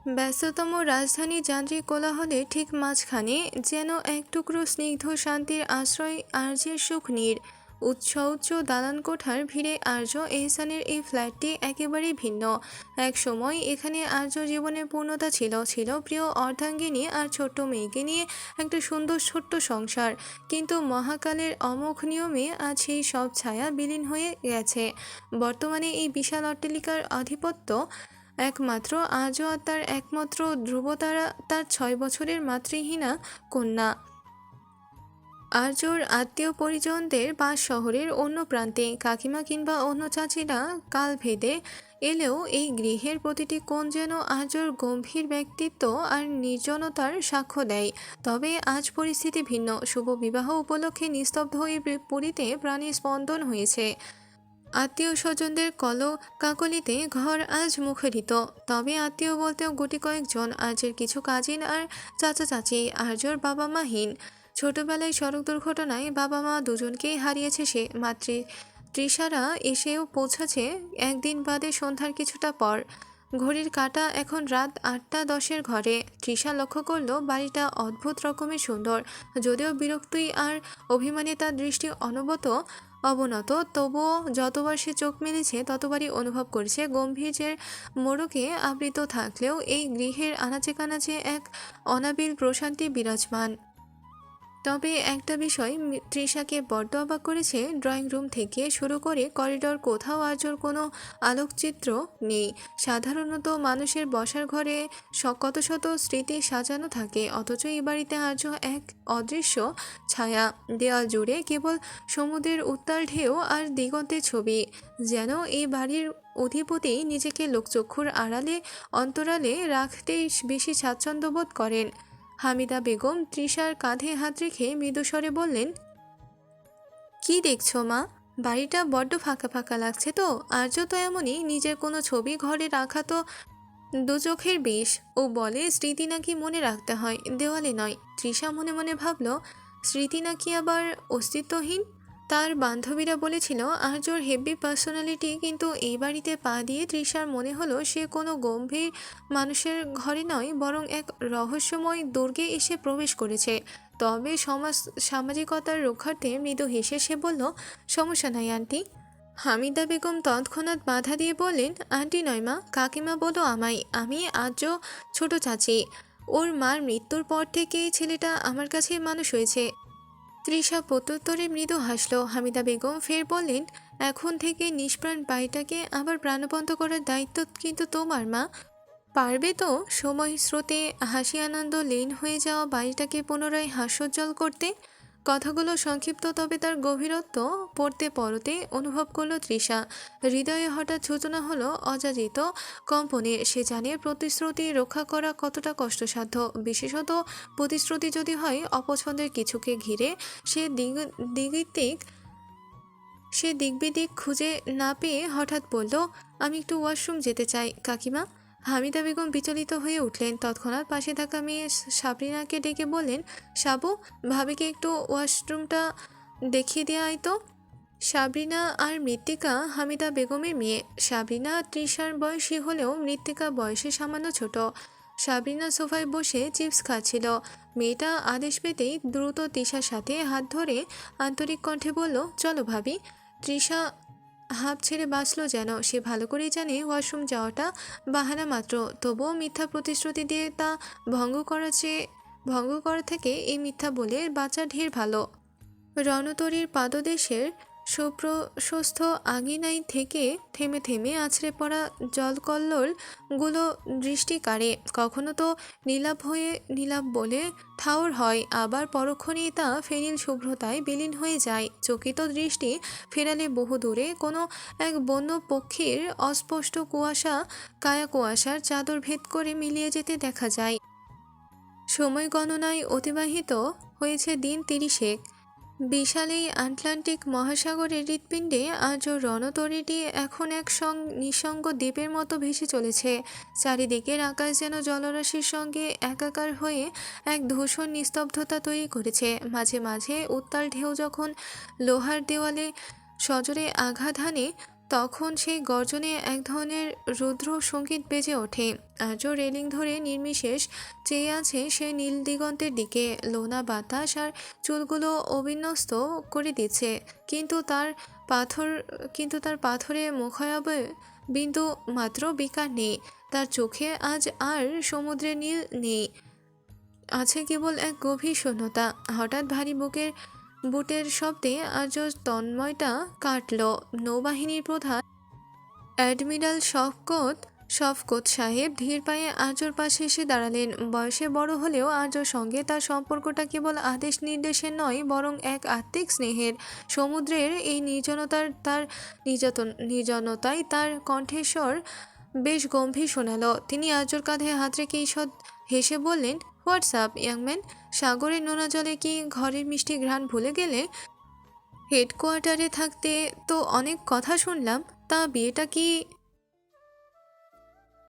ব্যস্ততম রাজধানী যান্ত্রিক কোলাহলের ঠিক মাঝখানে যেন এক টুকরো স্নিগ্ধ শান্তির আশ্রয় আর্যের সুখনীড়। উচ্চ উচ্চ দালান কোঠার ভিড়ে আর্য এহসানের এই ফ্ল্যাটটি একেবারেই ভিন্ন। এক সময় এখানে আর্য জীবনের পূর্ণতা ছিল, ছিল প্রিয় অর্ধাঙ্গিনী আর ছোট্ট মেয়েকে নিয়ে একটা সুন্দর ছোট্ট সংসার। কিন্তু মহাকালের অমোঘ নিয়মে আজ সেই সব ছায়া বিলীন হয়ে গেছে। বর্তমানে এই বিশাল অট্টালিকার আধিপত্য একমাত্র আজও আর তার একমাত্র ধ্রুবতারা, তার ৬ বছরের মাতৃহীনা কন্যা। আর্যর আত্মীয় পরিজনদের বাস শহরের অন্য প্রান্তে। কাকিমা কিংবা অন্য চাচিরা কাল ভেদে এলেও এই গৃহের প্রতিটি কোণ যেন আর্যর গম্ভীর ব্যক্তিত্ব আর নির্জনতার সাক্ষ্য দেয়। তবে আজ পরিস্থিতি ভিন্ন। শুভ বিবাহ উপলক্ষে নিস্তব্ধ এই পুরীতে প্রাণী স্পন্দন হয়েছে। আত্মীয় স্বজনদের কাকলিতে ঘর আজ মুখরিত। তবে আত্মীয় বলতেও গুটি কয়েকজন, আর্যের কিছু কাজিন আর চাচা চাচি। আর্যর বাবা মাহীন। ছোটবেলায় সড়ক দুর্ঘটনায় বাবা মা দুজনকেই হারিয়েছে সে। মাতৃ তৃষারা এসেও পৌঁছেছে একদিন বাদে সন্ধ্যার কিছুটা পর। ঘড়ির কাঁটা এখন রাত ৮টা ১০-এর ঘরে। তৃষা লক্ষ্য করল বাড়িটা অদ্ভুত রকমের সুন্দর। যদিও বিরক্তি আর অভিমানে তার দৃষ্টি অবনত, তবুও যতবার সে চোখ মেলেছে ততবারই অনুভব করেছে গম্ভীর্যের মোড়কে আবৃত থাকলেও এই গৃহের আনাচে কানাচে এক অনাবিল প্রশান্তি বিরাজমান। তবে একটা বিষয় তৃষাকে বড্ড অবাক করেছে। ড্রয়িং রুম থেকে শুরু করে করিডর, কোথাও আজর কোনো আলোকচিত্র নেই। সাধারণত মানুষের বসার ঘরে কত শত স্মৃতি সাজানো থাকে, অথচ এই বাড়িতে আজও এক অদৃশ্য ছায়া। দেওয়াল জুড়ে কেবল সমুদ্রের উত্তাল ঢেউ আর দিগন্তের ছবি। যেন এই বাড়ির অধিপতি নিজেকে লোকচক্ষুর আড়ালে অন্তরালে রাখতেই বেশি স্বাচ্ছন্দ্য বোধ করেন। হামিদা বেগম তৃষার কাঁধে হাত রেখে মৃদুস্বরে বললেন, কি দেখছো মা? বাড়িটা বড্ড ফাঁকা ফাঁকা লাগছে তো। আর্য তো এমনই, নিজের কোনো ছবি ঘরে রাখা তো দু চোখের বিষ। ও বলে স্মৃতি নাকি মনে রাখতে হয়, দেওয়ালে নয়। তৃষা মনে মনে ভাবল, স্মৃতি নাকি আবার অস্তিত্বহীন। তার বান্ধবীরা বলেছিল আর্যর হেভি পার্সোনালিটি, কিন্তু এই বাড়িতে পা দিয়ে তৃষার মনে হলো সে কোনো গম্ভীর মানুষের ঘরে নয়, বরং এক রহস্যময় দুর্গে এসে প্রবেশ করেছে। তবে সামাজিকতার রক্ষার্থে মৃদু হেসে সে বলল, সমস্যা নাই আন্টি। হামিদা বেগম তৎক্ষণাৎ বাধা দিয়ে বললেন, আন্টি নয় মা, কাকিমা বলো আমায়। আমি আজও ছোট চাচি। ওর মার মৃত্যুর পর থেকেই ছেলেটা আমার কাছে মানুষ হয়েছে। তৃষা প্রত্যুত্তরে মৃদু হাসল। হামিদা বেগম ফের বললেন, এখন থেকে নিষ্প্রাণ বাড়িটাকে আবার প্রাণবন্ত করার দায়িত্ব কিন্তু তোমার মা। পারবে তো সময় স্রোতে হাসি আনন্দ লীন হয়ে যাওয়া বাড়িটাকে পুনরায় হাস্যোজ্জ্বল করতে? কথাগুলো সংক্ষিপ্ত, তবে তার গভীরত্ব পড়তে পড়তে অনুভব করল তৃষা। হৃদয়ে হঠাৎ সূচনা হলো অযাচিত কম্পনে। সে জানে প্রতিশ্রুতি রক্ষা করা কতটা কষ্টসাধ্য, বিশেষত প্রতিশ্রুতি যদি হয় অপছন্দের কিছুকে ঘিরে। সে দিগিতিক সে দিকবিদিক খুঁজে না পেয়ে হঠাৎ বলল, আমি একটু ওয়াশরুম যেতে চাই কাকিমা। হামিদা বেগম বিচলিত হয়ে উঠলেন। তৎক্ষণাৎ পাশে থাকা মেয়ে সাবরিনাকে ডেকে বললেন, সাবু, ভাবিকে একটু ওয়াশরুমটা দেখিয়ে দেওয়া আয় তো। সাবরিনা আর মৃত্তিকা হামিদা বেগমের মেয়ে। সাবরিনা তৃষার বয়সী হলেও মৃত্তিকা বয়সে সামান্য ছোট। সাবরিনা সোফায় বসে চিপস খাচ্ছিল। মেয়েটা আদেশ পেতেই দ্রুত তৃষার সাথে হাত ধরে আন্তরিক কণ্ঠে বলল, চলো ভাবি। তৃষা হাঁপ ছেড়ে বাঁচল যেন। সে ভালো করেই জানে ওয়াশরুম যাওয়াটা বাহানা মাত্র, তবুও মিথ্যা প্রতিশ্রুতি দিয়ে তা ভঙ্গ করা থেকে এই মিথ্যা বলে বাঁচা ঢের ভালো। রণতরীর পাদদেশের সুপ্রশস্ত আঙিনায় থেকে থেমে থেমে আছড়ে পড়া জলকল্লোলগুলো দৃষ্টি কাড়ে। কখনো তো নীলাভ বলে ঠাউর হয়, আবার পরক্ষণেই তা ফেনিল শুভ্রতায় বিলীন হয়ে যায়। চকিত দৃষ্টি ফেরালে বহু দূরে কোনো এক বন্য পক্ষীর অস্পষ্ট কায়া কুয়াশার চাদর ভেদ করে মিলিয়ে যেতে দেখা যায়। সময় গণনায় অতিবাহিত হয়েছে দিন ৩০। বিশাল এই আটলান্টিক মহাসাগরের হৃৎপিণ্ডে আজও রণতরীটি এখন এক নিঃসঙ্গ দ্বীপের মতো ভেসে চলেছে। চারিদিকের আকাশ যেন জলরাশির সঙ্গে একাকার হয়ে এক ধূসর নিস্তব্ধতা তৈরি করেছে। মাঝে মাঝে উত্তাল ঢেউ যখন লোহার দেওয়ালে সজোরে আঘাত হানে, তখন সেই গর্জনে এক ধরনের রুদ্র সঙ্গীত বেজে ওঠে। আর্য রেলিং ধরে নির্বিশেষ চেয়ে আছে সে নীল দিগন্তের দিকে। লোনা বাতাস আর চুলগুলো অবিন্যস্ত করে দিচ্ছে, কিন্তু তার পাথর কিন্তু তার পাথরে মুখায়বে বিন্দু মাত্র বিকার নেই। তার চোখে আজ আর সমুদ্রের নীল নেই, আছে কেবল এক গভীর শূন্যতা। হঠাৎ ভারী বুটের শব্দে আর্য তন্ময়টা কাটল। নৌবাহিনীর প্রধান অ্যাডমিরাল শফকত সাহেব ধীর পায়ে আর্যর পাশে এসে দাঁড়ালেন। বয়সে বড় হলেও আর্যর সঙ্গে তার সম্পর্কটা কেবল আদেশ নির্দেশের নয়, বরং এক আত্মিক স্নেহের। সমুদ্রের এই নির্জনতায় তার কণ্ঠস্বর বেশ গম্ভীর শোনালো। তিনি আর্যর কাঁধে হাত রেখে ঈষৎ হেসে বললেন, হোয়াটসঅ্যাপ ইয়াংম্যান, সাগরের নোনা জলে কি ঘরের মিষ্টি ঘ্রাণ ভুলে গেলে? হেডকোয়ার্টারে থাকতে তো অনেক কথা শুনলাম, তা বিয়েটা কি